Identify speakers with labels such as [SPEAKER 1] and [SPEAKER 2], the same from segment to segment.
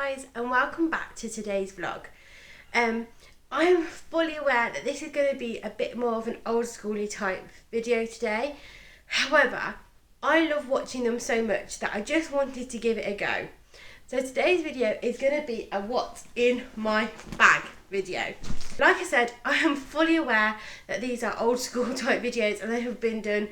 [SPEAKER 1] guys, and welcome back to today's vlog. I'm fully aware that this is going to be a bit more of an old schooly type video today. However, I love watching them so much that I just wanted to give it a go. So today's video is going to be a what's in my bag video. Like I said, I am fully aware that these are old school type videos and they have been done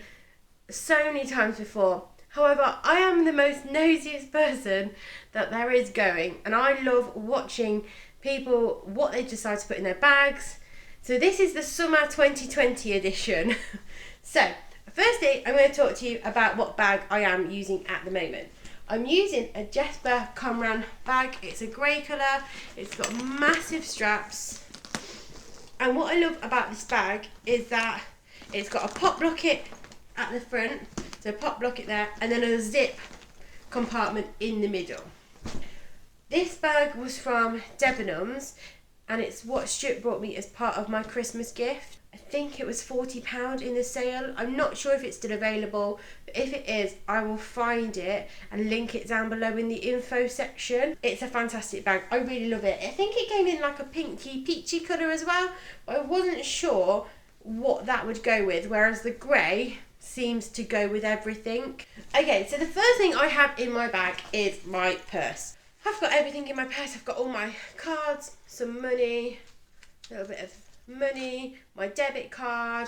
[SPEAKER 1] so many times before. However, I am the most nosiest person that there is going, and I love watching people, what they decide to put in their bags. So this is the summer 2020 edition. So firstly, I'm going to talk to you about what bag I am using at the moment. I'm using a Jesper Comran bag. It's a grey colour, it's got massive straps, and what I love about this bag is that it's got a pop locket at the front, so pop locket there, and then a zip compartment in the middle. This bag was from Debenhams, and it's what Stuart brought me as part of my Christmas gift. I think it was £40 in the sale. I'm not sure if it's still available, but if it is, I will find it and link it down below in the info section. It's a fantastic bag. I really love it. I think it came in like a pinky peachy colour as well, but I wasn't sure what that would go with, whereas the grey seems to go with everything. Okay, so the first thing I have in my bag is my purse. I've got everything in my purse. I've got all my cards, some money, a little bit of money, my debit card,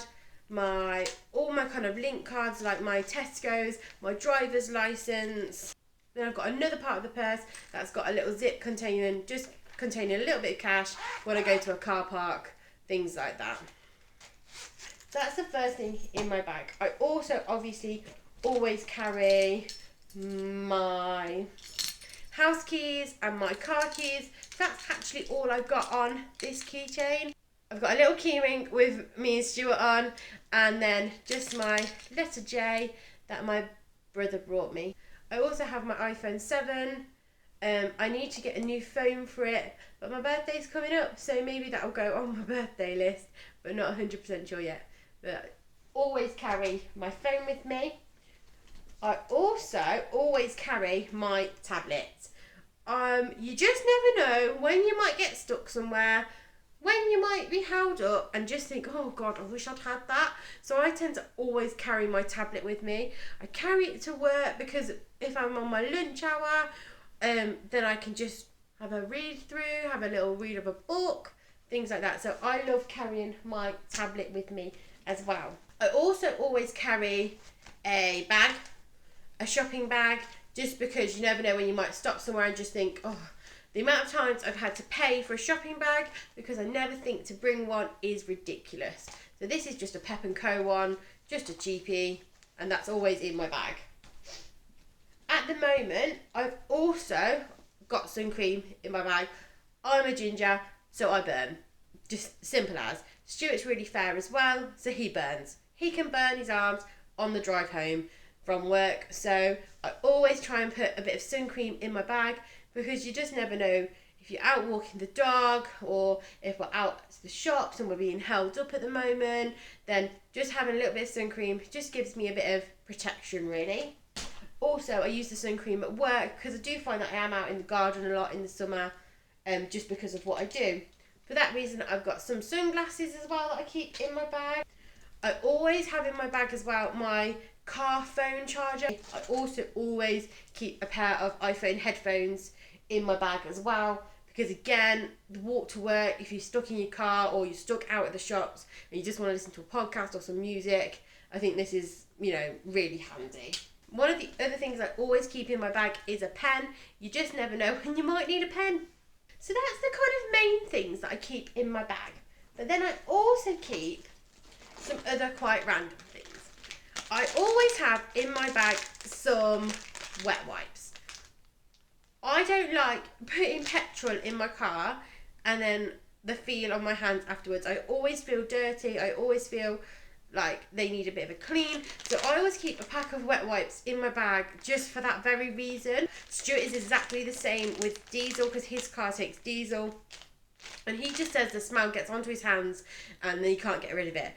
[SPEAKER 1] all my kind of link cards like my Tesco's, my driver's license. Then I've got another part of the purse that's got a little zip containing a little bit of cash when I go to a car park, things like that. So that's the first thing in my bag. I also obviously always carry my house keys and my car keys. That's actually all I've got on this keychain. I've got a little key ring with me and Stuart on, and then just my letter J that my brother brought me. I also have my iPhone 7. I need to get a new phone for it, but my birthday's coming up, so maybe that'll go on my birthday list, but not 100% sure yet. But I always carry my phone with me. I also always carry my tablet. You just never know when you might get stuck somewhere, when you might be held up and just think, oh God, I wish I'd had that. So I tend to always carry my tablet with me. I carry it to work because if I'm on my lunch hour, then I can just have a read through, have a little read of a book, things like that. So I love carrying my tablet with me as well. I also always carry a bag, a shopping bag, just because you never know when you might stop somewhere and just think, oh, the amount of times I've had to pay for a shopping bag because I never think to bring one is ridiculous. So this is just a Pep & Co one, just a cheapie, and that's always in my bag. At the moment, I've also got sun cream in my bag. I'm a ginger, so I burn. Just simple as. Stuart's really fair as well, so he burns. He can burn his arms on the drive home from work, so I always try and put a bit of sun cream in my bag because you just never know if you're out walking the dog or if we're out at the shops and we're being held up at the moment, then just having a little bit of sun cream just gives me a bit of protection really. Also, I use the sun cream at work because I do find that I am out in the garden a lot in the summer, just because of what I do. For that reason, I've got some sunglasses as well that I keep in my bag. I always have in my bag as well my car phone charger. I also always keep a pair of iPhone headphones in my bag as well, because again, the walk to work, if you're stuck in your car or you're stuck out at the shops and you just want to listen to a podcast or some music, I think this is, really handy. One of the other things I always keep in my bag is a pen. You just never know when you might need a pen. So that's the kind of main things that I keep in my bag. But then I also keep some other quite random things. I always have in my bag some wet wipes. I don't like putting petrol in my car and then the feel on my hands afterwards. I always feel dirty. I always feel like they need a bit of a clean. So I always keep a pack of wet wipes in my bag just for that very reason. Stuart is exactly the same with diesel because his car takes diesel. And he just says the smell gets onto his hands and then he can't get rid of it.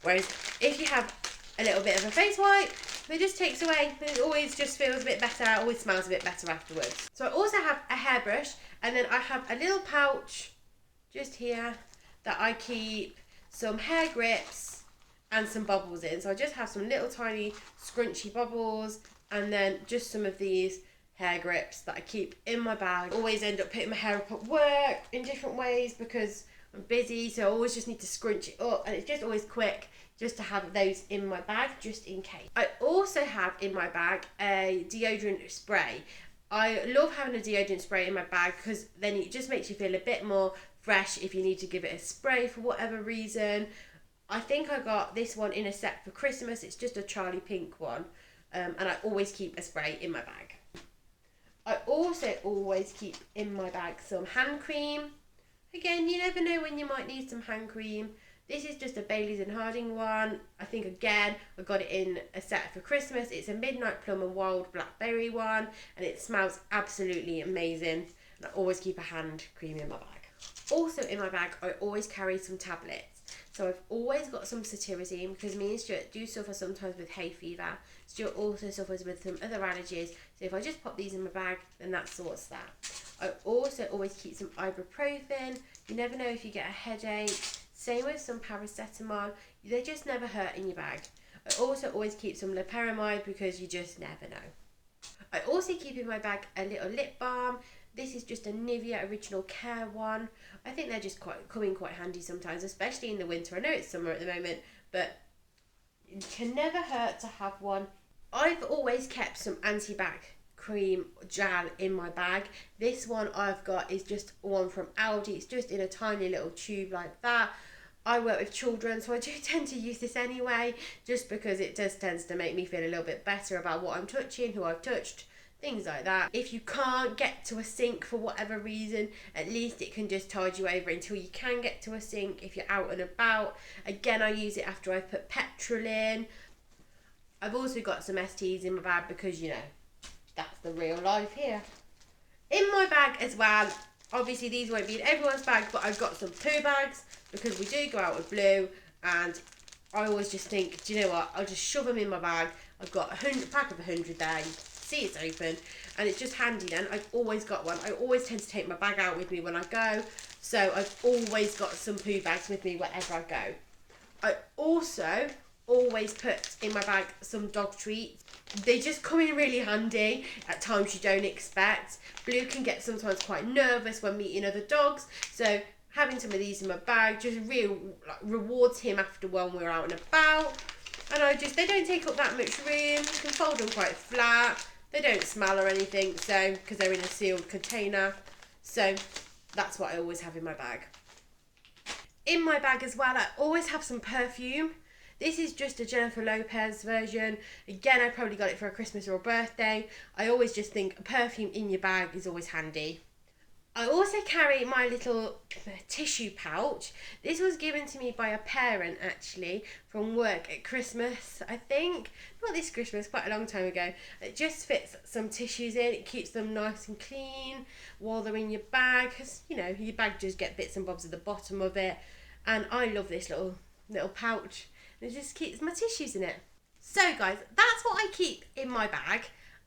[SPEAKER 1] Whereas if you have a little bit of a face wipe, it just takes away. It always just feels a bit better, always smells a bit better afterwards. So I also have a hairbrush And then I have a little pouch just here that I keep some hair grips and some bubbles in. So I just have some little tiny scrunchy bubbles and then just some of these hair grips that I keep in my bag. I always end up putting my hair up at work in different ways because I'm busy, so I always just need to scrunch it up, and it's just always quick just to have those in my bag just in case. I also have in my bag a deodorant spray. I love having a deodorant spray in my bag because then it just makes you feel a bit more fresh if you need to give it a spray for whatever reason. I think I got this one in a set for Christmas. It's just a Charlie Pink one, and I always keep a spray in my bag. I also always keep in my bag some hand cream. Again, you never know when you might need some hand cream. This is just a Baileys and Harding one. I think again, I got it in a set for Christmas. It's a Midnight Plum and Wild Blackberry one, and it smells absolutely amazing. And I always keep a hand cream in my bag. Also in my bag, I always carry some tablets. So I've always got some cetirizine because me and Stuart do suffer sometimes with hay fever. Stuart also suffers with some other allergies. So if I just pop these in my bag, then that sorts that. I also always keep some ibuprofen. You never know if you get a headache. Same with some paracetamol. They just never hurt in your bag. I also always keep some loperamide because you just never know. I also keep in my bag a little lip balm. This is just a Nivea Original Care one. I think they're just come in quite handy sometimes, especially in the winter. I know it's summer at the moment, but it can never hurt to have one. I've always kept some anti-bac cream gel in my bag. This one I've got is just one from Aldi. It's just in a tiny little tube like that. I work with children, so I do tend to use this anyway, just because it just tends to make me feel a little bit better about what I'm touching, who I've touched, things like that. If you can't get to a sink for whatever reason, at least it can just tide you over until you can get to a sink if you're out and about. Again, I use it after I've put petrol in. I've also got some STs in my bag because, you know, that's the real life here. In my bag as well, obviously these won't be in everyone's bag, but I've got some poo bags because we do go out with Blue, and I always just think, do you know what, I'll just shove them in my bag. I've got a pack of 100 there. You can see it's open, and it's just handy then. I've always got one. I always tend to take my bag out with me when I go, so I've always got some poo bags with me wherever I go. I also always put in my bag some dog treats. They just come in really handy at times you don't expect. Blue can get sometimes quite nervous when meeting other dogs, so having some of these in my bag just really rewards him after when we're out and about. And they don't take up that much room. You can fold them quite flat. They don't smell or anything, so because they're in a sealed container. So that's what I always have in my bag. In my bag as well, I always have some perfume. This is just a Jennifer Lopez version. Again, I probably got it for a Christmas or a birthday. I always just think a perfume in your bag is always handy. I also carry my little tissue pouch. This was given to me by a parent actually from work at Christmas, I think. Not this Christmas, quite a long time ago. It just fits some tissues in. It keeps them nice and clean while they're in your bag, because you know your bag just get bits and bobs at the bottom of it. And I love this little pouch. It just keeps my tissues in it. So guys, that's what I keep in my bag.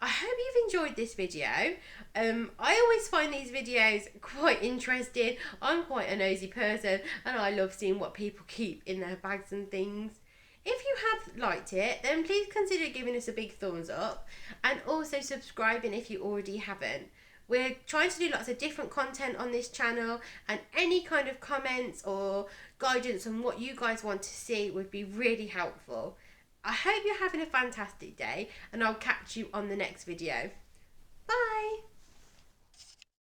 [SPEAKER 1] I hope you've enjoyed this video. I always find these videos quite interesting. I'm quite a nosy person and I love seeing what people keep in their bags and things. If you have liked it, then please consider giving us a big thumbs up and also subscribing if you already haven't. We're trying to do lots of different content on this channel, and any kind of comments or guidance on what you guys want to see would be really helpful. I hope you're having a fantastic day, and I'll catch you on the next video. Bye!